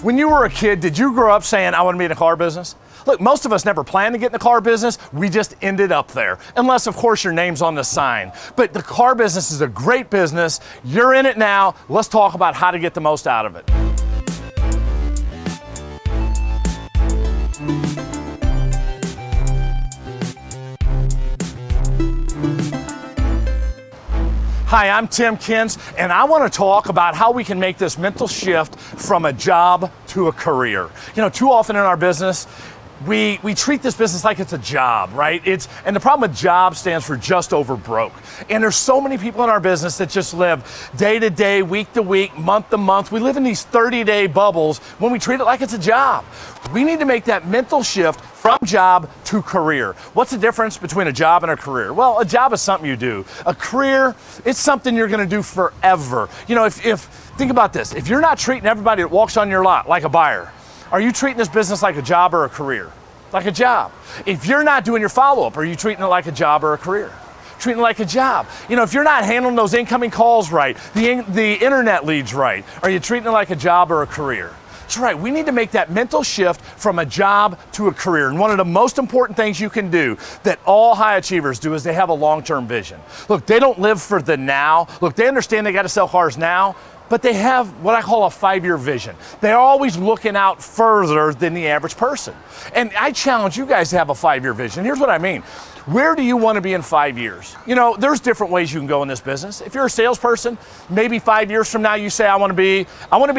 When you were a kid, did you grow up saying, I want to be in the car business? Look, most of us never planned to get in the car business. We just ended up there. Unless, of course, your name's on the sign. But the car business is a great business. You're in it now. Let's talk about how to get the most out of it. Hi, I'm Tim Kintz, and I want to talk about how we can make this mental shift from a job to a career. You know, too often in our business, we treat this business like it's a job, right? And the problem with job stands for just over broke. And there's so many people in our business that just live day to day, week to week, month to month. We live in these 30-day bubbles when we treat it like it's a job. We need to make that mental shift from job to career. What's the difference between a job and a career? Well, a job is something you do. A career, it's something you're gonna do forever. You know, think about this. If you're not treating everybody that walks on your lot like a buyer, are you treating this business like a job or a career? Like a job. If you're not doing your follow-up, are you treating it like a job or a career? Treating it like a job. You know, if you're not handling those incoming calls right, the internet leads right, are you treating it like a job or a career? That's right, we need to make that mental shift from a job to a career. And one of the most important things you can do that all high achievers do is they have a long-term vision. Look, they don't live for the now. Look, they understand they got to sell cars now, but they have what I call a 5-year vision. They're always looking out further than the average person. And I challenge you guys to have a 5-year vision. Here's what I mean. Where do you want to be in 5 years? You know, there's different ways you can go in this business. If you're a salesperson, maybe 5 years from now you say, I want to be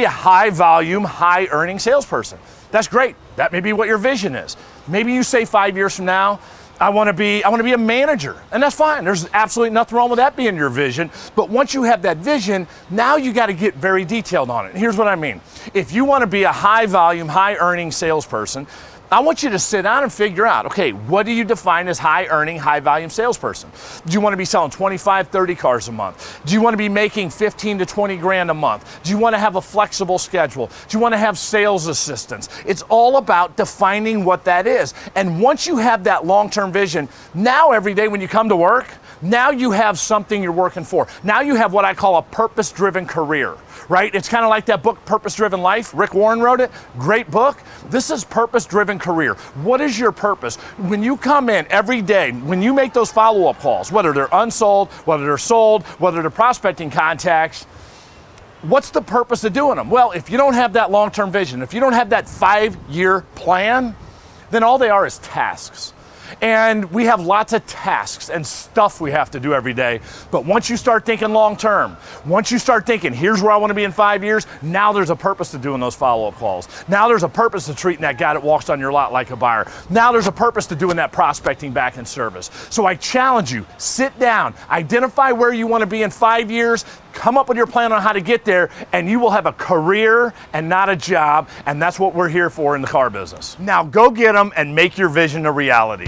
a high volume, high earning salesperson. That's great. That may be what your vision is. Maybe you say 5 years from now, I want to be a manager, and that's fine. There's absolutely nothing wrong with that being your vision. But once you have that vision, now you got to get very detailed on it. And here's what I mean. If you want to be a high volume, high earning salesperson, I want you to sit down and figure out, okay, what do you define as high earning, high volume salesperson? Do you want to be selling 25, 30 cars a month? Do you want to be making 15 to 20 grand a month? Do you want to have a flexible schedule? Do you want to have sales assistants? It's all about defining what that is. And once you have that long-term vision, now every day when you come to work, now you have something you're working for. Now you have what I call a purpose-driven career, right? It's kind of like that book, Purpose-Driven Life. Rick Warren wrote it. Great book. This is purpose-driven career. What is your purpose? When you come in every day, when you make those follow-up calls, whether they're unsold, whether they're sold, whether they're prospecting contacts, what's the purpose of doing them? Well, if you don't have that long-term vision, if you don't have that 5-year plan, then all they are is tasks. And we have lots of tasks and stuff we have to do every day. But once you start thinking long term, once you start thinking, here's where I want to be in 5 years, now there's a purpose to doing those follow-up calls. Now there's a purpose to treating that guy that walks on your lot like a buyer. Now there's a purpose to doing that prospecting back in service. So I challenge you, sit down, identify where you want to be in 5 years, come up with your plan on how to get there, and you will have a career and not a job. And that's what we're here for in the car business. Now go get them and make your vision a reality.